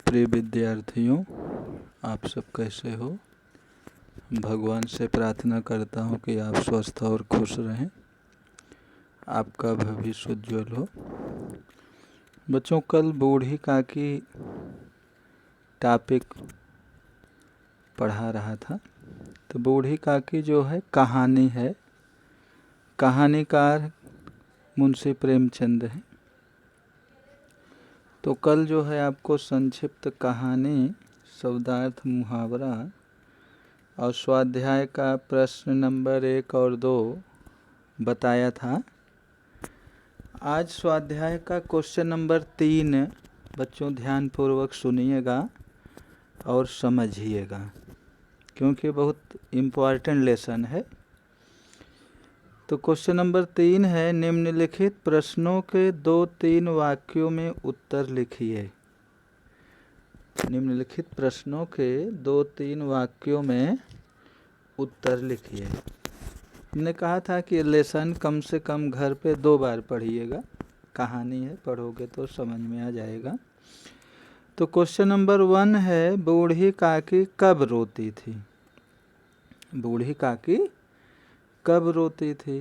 प्रिय विद्यार्थियों, आप सब कैसे हो। भगवान से प्रार्थना करता हूँ कि आप स्वस्थ और खुश रहें, आपका भविष्य उज्ज्वल हो। बच्चों, कल बूढ़ी काकी टॉपिक पढ़ा रहा था। तो बूढ़ी काकी जो है कहानी है, कहानीकार मुंशी प्रेमचंद है। तो कल जो है आपको संक्षिप्त कहानी, शब्दार्थ, मुहावरा और स्वाध्याय का प्रश्न नंबर 1 और 2 बताया था। आज स्वाध्याय का क्वेश्चन नंबर 3 बच्चों ध्यानपूर्वक सुनिएगा और समझिएगा, क्योंकि बहुत इम्पोर्टेंट लेसन है। तो क्वेश्चन नंबर 3 है, निम्नलिखित प्रश्नों के 2-3 वाक्यों में उत्तर लिखिए। निम्नलिखित प्रश्नों के 2-3 वाक्यों में उत्तर लिखिए। हमने कहा था कि लेसन कम से कम घर पे 2 बार पढ़िएगा। कहानी है, पढ़ोगे तो समझ में आ जाएगा। तो क्वेश्चन नंबर 1 है, बूढ़ी काकी कब रोती थी? बूढ़ी काकी कब रोती थी?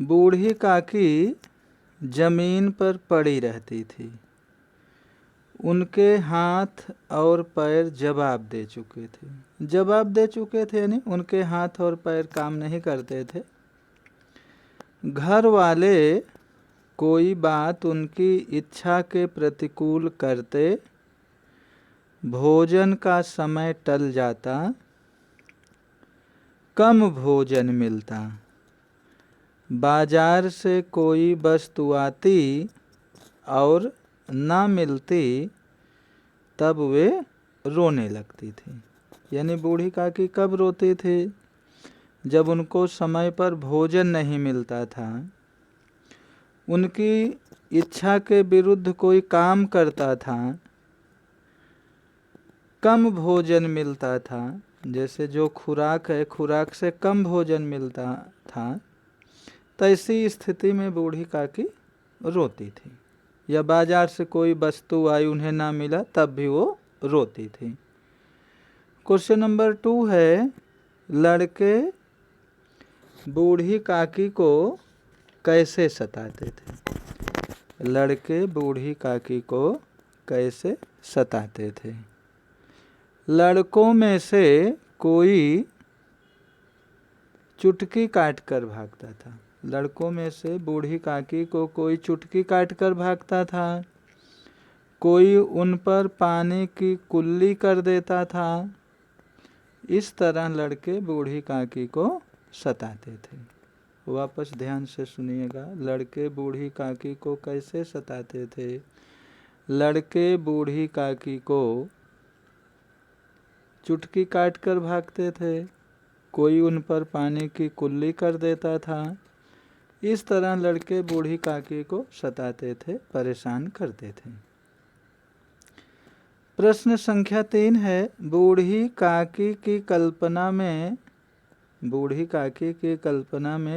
बूढ़ी काकी जमीन पर पड़ी रहती थी। उनके हाथ और पैर जवाब दे चुके थे। जवाब दे चुके थे यानी उनके हाथ और पैर काम नहीं करते थे। घर वाले कोई बात उनकी इच्छा के प्रतिकूल करते, भोजन का समय टल जाता, कम भोजन मिलता, बाजार से कोई वस्तु आती और ना मिलती तब वे रोने लगती थी। यानी बूढ़ी काकी कब रोती थी? जब उनको समय पर भोजन नहीं मिलता था, उनकी इच्छा के विरुद्ध कोई काम करता था, कम भोजन मिलता था, जैसे जो खुराक है खुराक से कम भोजन मिलता था, तो ऐसी स्थिति में बूढ़ी काकी रोती थी। या बाजार से कोई वस्तु आई उन्हें ना मिला तब भी वो रोती थी। क्वेश्चन नंबर 2 है, लड़के बूढ़ी काकी को कैसे सताते थे? लड़के बूढ़ी काकी को कैसे सताते थे? लड़कों में से कोई चुटकी काट कर भागता था। लड़कों में से बूढ़ी काकी को कोई चुटकी काट कर भागता था, कोई उन पर पानी की कुल्ली कर देता था। इस तरह लड़के बूढ़ी काकी को सताते थे। वापस ध्यान से सुनिएगा, लड़के बूढ़ी काकी को कैसे सताते थे? लड़के बूढ़ी काकी को चुटकी काट कर भागते थे, कोई उन पर पानी की कुल्ली कर देता था। इस तरह लड़के बूढ़ी काकी को सताते थे, परेशान करते थे। प्रश्न संख्या 3 है, बूढ़ी काकी की कल्पना में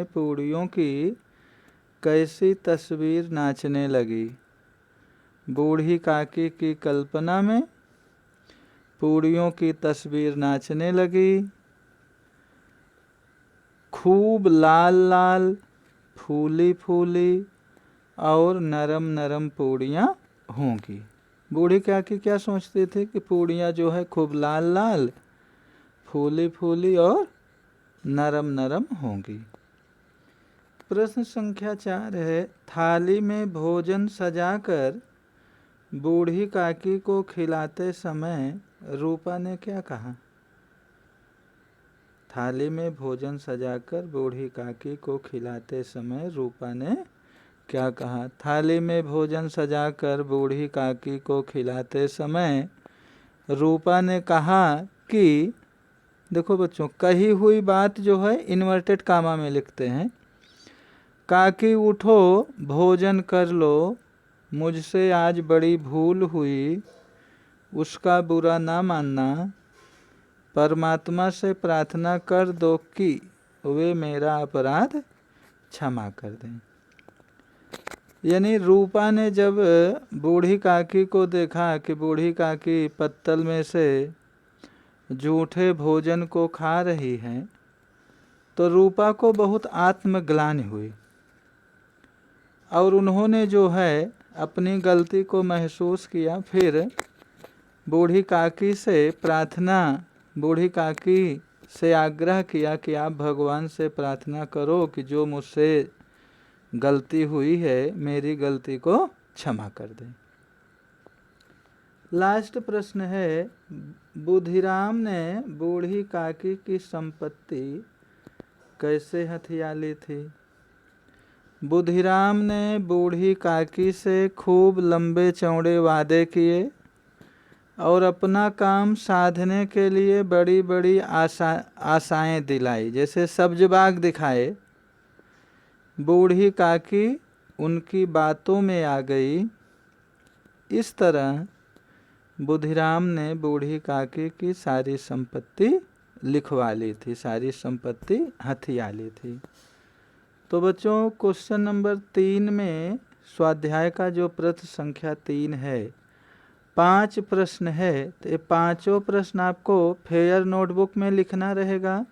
पूड़ियों की कैसी तस्वीर नाचने लगी? बूढ़ी काकी की कल्पना में पूड़ियों की तस्वीर नाचने लगी। खूब लाल लाल, फूली फूली और नरम नरम पूड़ियाँ होंगी। बूढ़ी काकी क्या सोचती थी कि पूड़ियाँ जो है खूब लाल लाल, फूली फूली और नरम नरम होंगी। प्रश्न संख्या 4 है, थाली में भोजन सजाकर बूढ़ी काकी को खिलाते समय रूपा ने क्या कहा? थाली में भोजन सजाकर बूढ़ी काकी को खिलाते समय रूपा ने क्या कहा? थाली में भोजन सजाकर बूढ़ी काकी को खिलाते समय रूपा ने कहा कि, देखो बच्चों, कही हुई बात जो है इन्वर्टेड कामा में लिखते हैं। काकी उठो, भोजन कर लो, मुझसे आज बड़ी भूल हुई, उसका बुरा ना मानना, परमात्मा से प्रार्थना कर दो कि वे मेरा अपराध क्षमा कर दें। यानी रूपा ने जब बूढ़ी काकी को देखा कि बूढ़ी काकी पत्तल में से जूठे भोजन को खा रही है, तो रूपा को बहुत आत्मग्लानि हुई और उन्होंने जो है अपनी गलती को महसूस किया। फिर बूढ़ी काकी से आग्रह किया कि आप भगवान से प्रार्थना करो कि जो मुझसे गलती हुई है मेरी गलती को क्षमा कर दें। लास्ट प्रश्न है, बुधिराम ने बूढ़ी काकी की संपत्ति कैसे हथिया ली थी? बुधिराम ने बूढ़ी काकी से खूब लंबे चौड़े वादे किए और अपना काम साधने के लिए बड़ी बड़ी आशाएं दिलाई, जैसे सब्ज-बाग दिखाए। बूढ़ी काकी उनकी बातों में आ गई। इस तरह बुधिराम ने बूढ़ी काकी की सारी संपत्ति लिखवा ली थी, सारी संपत्ति हथिया ली थी। तो बच्चों, क्वेश्चन नंबर 3 में स्वाध्याय का जो प्रश्न संख्या 3 है, 5 प्रश्न है, तो ये पांचों प्रश्न आपको फेयर नोटबुक में लिखना रहेगा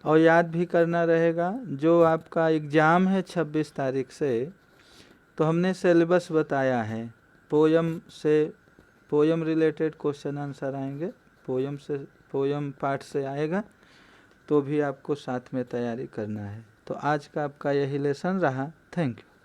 और याद भी करना रहेगा। जो आपका एग्ज़ाम है 26 तारीख से, तो हमने सिलेबस बताया है। पोयम रिलेटेड क्वेश्चन आंसर आएंगे, पोयम पार्ट से आएगा, तो भी आपको साथ में तैयारी करना है। तो आज का आपका यही लेसन रहा। Thank you.